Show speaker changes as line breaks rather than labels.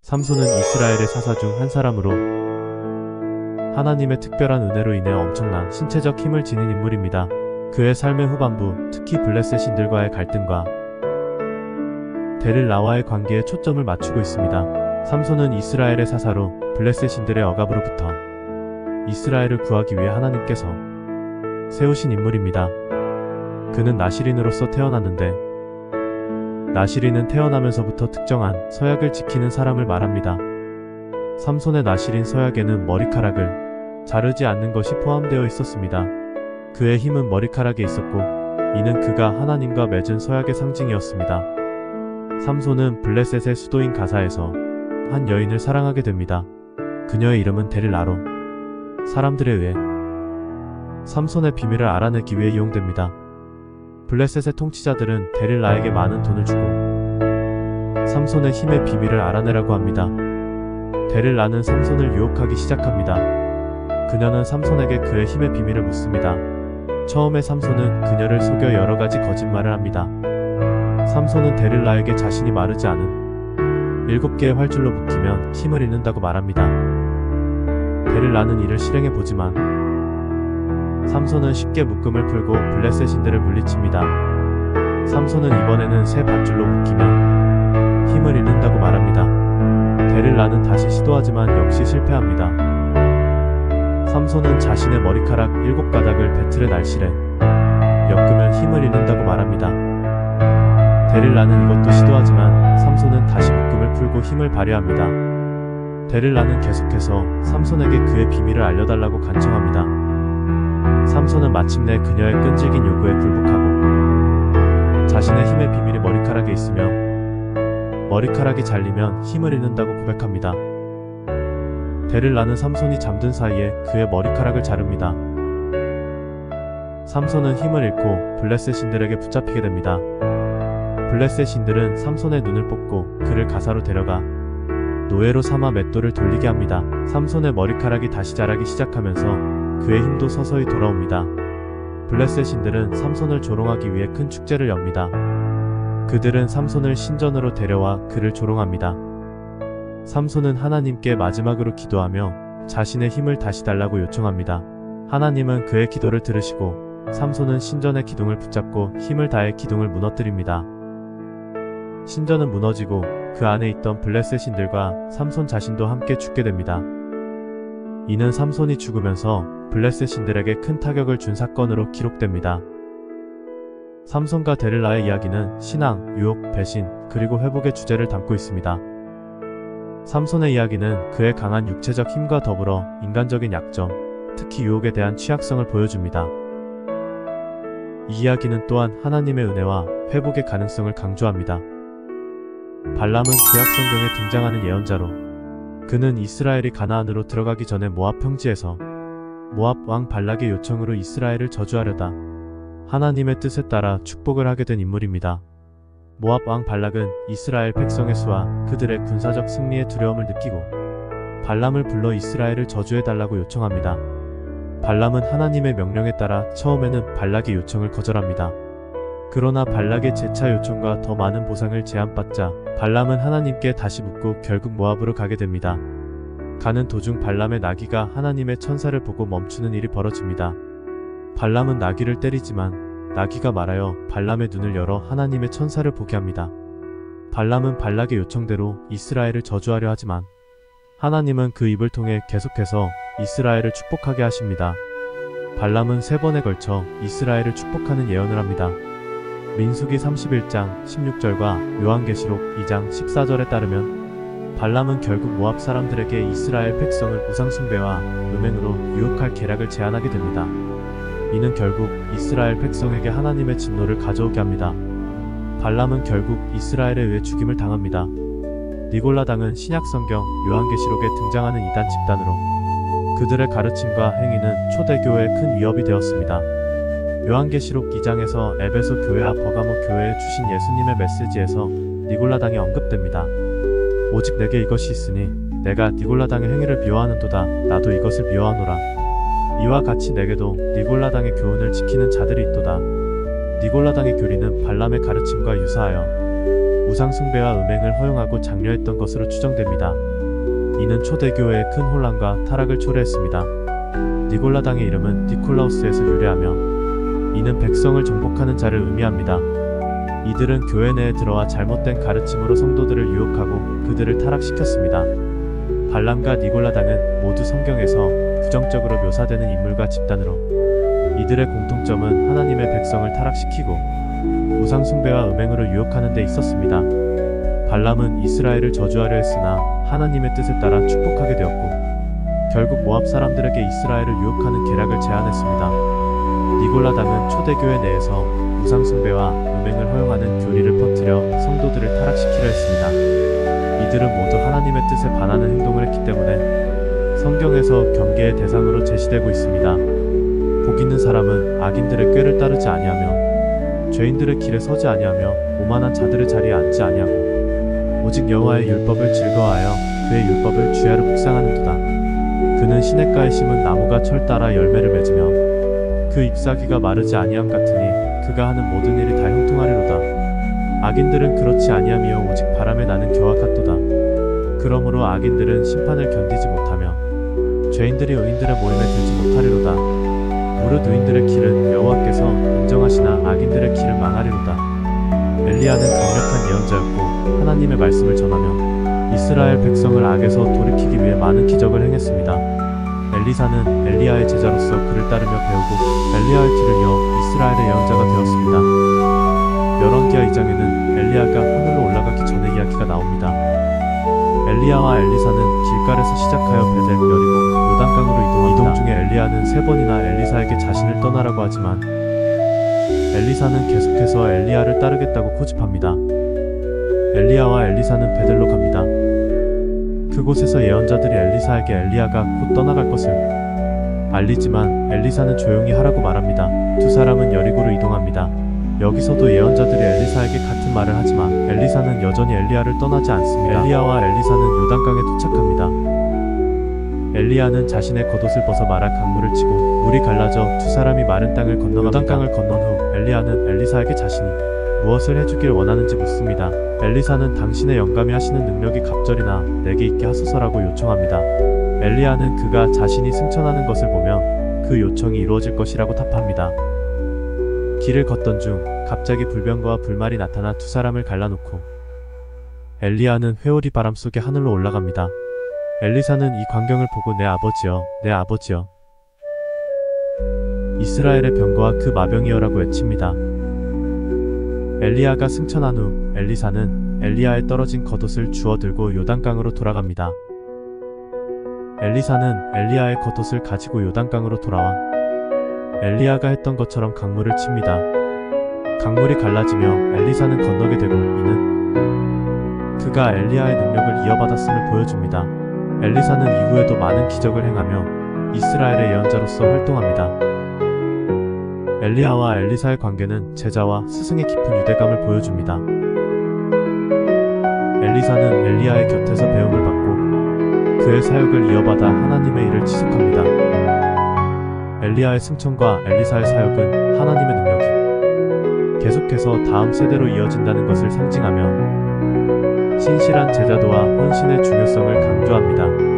삼손은 이스라엘의 사사 중 한 사람으로 하나님의 특별한 은혜로 인해 엄청난 신체적 힘을 지닌 인물입니다. 그의 삶의 후반부, 특히 블레셋인들과의 갈등과 데릴라와의 관계에 초점을 맞추고 있습니다. 삼손은 이스라엘의 사사로 블레셋인들의 억압으로부터 이스라엘을 구하기 위해 하나님께서 세우신 인물입니다. 그는 나시린으로서 태어났는데 나시린은 태어나면서부터 특정한 서약을 지키는 사람을 말합니다. 삼손의 나시린 서약에는 머리카락을 자르지 않는 것이 포함되어 있었습니다. 그의 힘은 머리카락에 있었고 이는 그가 하나님과 맺은 서약의 상징이었습니다. 삼손은 블레셋의 수도인 가사에서 한 여인을 사랑하게 됩니다. 그녀의 이름은 데릴라로 사람들에 의해 삼손의 비밀을 알아내기 위해 이용됩니다. 블레셋의 통치자들은 데릴라에게 많은 돈을 주고 삼손의 힘의 비밀을 알아내라고 합니다. 데릴라는 삼손을 유혹하기 시작합니다. 그녀는 삼손에게 그의 힘의 비밀을 묻습니다. 처음에 삼손은 그녀를 속여 여러가지 거짓말을 합니다. 삼손은 데릴라에게 자신이 마르지 않은 7개의 활줄로 묶이면 힘을 잃는다고 말합니다. 데릴라는 이를 실행해보지만 삼손은 쉽게 묶음을 풀고 블레셋인들을 물리칩니다. 삼손은 이번에는 새 밧줄로 묶이면 힘을 잃는다고 말합니다. 데릴라는 다시 시도하지만 역시 실패합니다. 삼손은 자신의 머리카락 7가닥을 배틀의 날실에 엮으면 힘을 잃는다고 말합니다. 데릴라는 이것도 시도하지만 삼손은 다시 묶음을 풀고 힘을 발휘합니다. 데릴라는 계속해서 삼손에게 그의 비밀을 알려달라고 간청합니다. 삼손은 마침내 그녀의 끈질긴 요구에 굴복하고 자신의 힘의 비밀이 머리카락에 있으며 머리카락이 잘리면 힘을 잃는다고 고백합니다. 데릴라는 삼손이 잠든 사이에 그의 머리카락을 자릅니다. 삼손은 힘을 잃고 블레셋인들에게 붙잡히게 됩니다. 블레셋인들은 삼손의 눈을 뽑고 그를 가사로 데려가 노예로 삼아 맷돌을 돌리게 합니다. 삼손의 머리카락이 다시 자라기 시작하면서 그의 힘도 서서히 돌아옵니다. 블레셋인들은 삼손을 조롱하기 위해 큰 축제를 엽니다. 그들은 삼손을 신전으로 데려와 그를 조롱합니다. 삼손은 하나님께 마지막으로 기도하며 자신의 힘을 다시 달라고 요청합니다. 하나님은 그의 기도를 들으시고 삼손은 신전의 기둥을 붙잡고 힘을 다해 기둥을 무너뜨립니다. 신전은 무너지고 그 안에 있던 블레셋인들과 삼손 자신도 함께 죽게 됩니다. 이는 삼손이 죽으면서 블레셋인들에게 큰 타격을 준 사건으로 기록됩니다. 삼손과 데릴라의 이야기는 신앙, 유혹, 배신, 그리고 회복의 주제를 담고 있습니다. 삼손의 이야기는 그의 강한 육체적 힘과 더불어 인간적인 약점, 특히 유혹에 대한 취약성을 보여줍니다. 이 이야기는 또한 하나님의 은혜와 회복의 가능성을 강조합니다. 발람은 구약 성경에 등장하는 예언자로 그는 이스라엘이 가나안으로 들어가기 전에 모압 평지에서 모압 왕 발락의 요청으로 이스라엘을 저주하려다 하나님의 뜻에 따라 축복을 하게 된 인물입니다. 모압 왕 발락은 이스라엘 백성의 수와 그들의 군사적 승리에 두려움을 느끼고 발람을 불러 이스라엘을 저주해달라고 요청합니다. 발람은 하나님의 명령에 따라 처음에는 발락의 요청을 거절합니다. 그러나 발락의 재차 요청과 더 많은 보상을 제안받자 발람은 하나님께 다시 묻고 결국 모압으로 가게 됩니다. 가는 도중 발람의 나귀가 하나님의 천사를 보고 멈추는 일이 벌어집니다. 발람은 나귀를 때리지만 나귀가 말하여 발람의 눈을 열어 하나님의 천사를 보게 합니다. 발람은 발락의 요청대로 이스라엘을 저주하려 하지만 하나님은 그 입을 통해 계속해서 이스라엘을 축복하게 하십니다. 발람은 3번에 걸쳐 이스라엘을 축복하는 예언을 합니다. 민수기 31장 16절과 요한계시록 2장 14절에 따르면 발람은 결국 모압 사람들에게 이스라엘 백성을 우상숭배와 음행으로 유혹할 계략을 제안하게 됩니다. 이는 결국 이스라엘 백성에게 하나님의 진노를 가져오게 합니다. 발람은 결국 이스라엘에 의해 죽임을 당합니다. 니골라당은 신약성경 요한계시록에 등장하는 이단 집단으로 그들의 가르침과 행위는 초대교회에 큰 위협이 되었습니다. 요한계시록 2장에서 에베소 교회와 버가모 교회에 주신 예수님의 메시지에서 니골라당이 언급됩니다. 오직 내게 이것이 있으니 내가 니골라당의 행위를 미워하는도다. 나도 이것을 미워하노라. 이와 같이 내게도 니골라당의 교훈을 지키는 자들이 있도다. 니골라당의 교리는 발람의 가르침과 유사하여 우상숭배와 음행을 허용하고 장려했던 것으로 추정됩니다. 이는 초대교회의 큰 혼란과 타락을 초래했습니다. 니골라당의 이름은 니콜라우스에서 유래하며 이는 백성을 정복하는 자를 의미합니다. 이들은 교회 내에 들어와 잘못된 가르침으로 성도들을 유혹하고 그들을 타락시켰습니다. 발람과 니골라당은 모두 성경에서 부정적으로 묘사되는 인물과 집단으로 이들의 공통점은 하나님의 백성을 타락시키고 우상숭배와 음행으로 유혹하는 데 있었습니다. 발람은 이스라엘을 저주하려 했으나 하나님의 뜻에 따라 축복하게 되었고 결국 모압 사람들에게 이스라엘을 유혹하는 계략을 제안했습니다. 니골라당은 초대교회 내에서 우상숭배와 음행을 허용하는 교리를 퍼뜨려 성도들을 타락시키려 했습니다. 이들은 모두 하나님의 뜻에 반하는 행동을 했기 때문에 성경에서 경계의 대상으로 제시되고 있습니다. 복 있는 사람은 악인들의 꾀를 따르지 아니하며 죄인들의 길에 서지 아니하며 오만한 자들의 자리에 앉지 아니하고 오직 여호와의 율법을 즐거워하여 그의 율법을 주야로 묵상하는도다. 그는 시냇가에 심은 나무가 철 따라 열매를 맺으며 그 잎사귀가 마르지 아니함 같으니 그가 하는 모든 일이 다 형통하리로다. 악인들은 그렇지 아니하며 오직 바람에 나는 겨와 같도다. 그러므로 악인들은 심판을 견디지 못하며 죄인들이 의인들의 모임에 들지 못하리로다. 무릇 의인들의 길은 여호와께서 인정하시나 악인들의 길은 망하리로다. 엘리야는 강력한 예언자였고 하나님의 말씀을 전하며 이스라엘 백성을 악에서 돌이키기 위해 많은 기적을 행했습니다. 엘리사는 엘리야의 제자로서 그를 따르며 배우고 엘리야의 뒤를 이어 이스라엘의 예언자가 되었습니다. 열왕기하 2장에는 엘리야가 하늘로 올라가기 전의 이야기가 나옵니다. 엘리야와 엘리사는 길갈에서 시작하여 베델, 여리고, 요단강으로 이동합니다. 이동 중에 엘리야는 3번이나 엘리사에게 자신을 떠나라고 하지만 엘리사는 계속해서 엘리야를 따르겠다고 고집합니다. 엘리야와 엘리사는 베델로 갑니다. 그곳에서 예언자들이 엘리사에게 엘리야가 곧 떠나갈 것을 알리지만 엘리사는 조용히 하라고 말합니다. 두 사람은 여리고로 이동합니다. 여기서도 예언자들이 엘리사에게 같은 말을 하지만 엘리사는 여전히 엘리야를 떠나지 않습니다. 엘리야와 엘리사는 요단강에 도착합니다. 엘리야는 자신의 겉옷을 벗어 마라 강물을 치고 물이 갈라져 두 사람이 마른 땅을 건너갑니다. 요단강을 건넌 후 엘리야는 엘리사에게 자신이 무엇을 해주길 원하는지 묻습니다. 엘리사는 당신의 영감이 하시는 능력이 갑절이나 내게 있게 하소서라고 요청합니다. 엘리야는 그가 자신이 승천하는 것을 보며 그 요청이 이루어질 것이라고 답합니다. 길을 걷던 중 갑자기 불병거와 불말이 나타나 두 사람을 갈라놓고 엘리야는 회오리 바람 속에 하늘로 올라갑니다. 엘리사는 이 광경을 보고 내 아버지여, 내 아버지여, 이스라엘의 병거와 그 마병이여라고 외칩니다. 엘리야가 승천한 후 엘리사는 엘리야의 떨어진 겉옷을 주워 들고 요단강으로 돌아갑니다. 엘리사는 엘리야의 겉옷을 가지고 요단강으로 돌아와 엘리야가 했던 것처럼 강물을 칩니다. 강물이 갈라지며 엘리사는 건너게 되고 이는 그가 엘리야의 능력을 이어받았음을 보여줍니다. 엘리사는 이후에도 많은 기적을 행하며 이스라엘의 예언자로서 활동합니다. 엘리야와 엘리사의 관계는 제자와 스승의 깊은 유대감을 보여줍니다. 엘리사는 엘리야의 곁에서 배움을 받고 그의 사역을 이어받아 하나님의 일을 지속합니다. 엘리야의 승천과 엘리사의 사역은 하나님의 능력이 계속해서 다음 세대로 이어진다는 것을 상징하며 신실한 제자도와 헌신의 중요성을 강조합니다.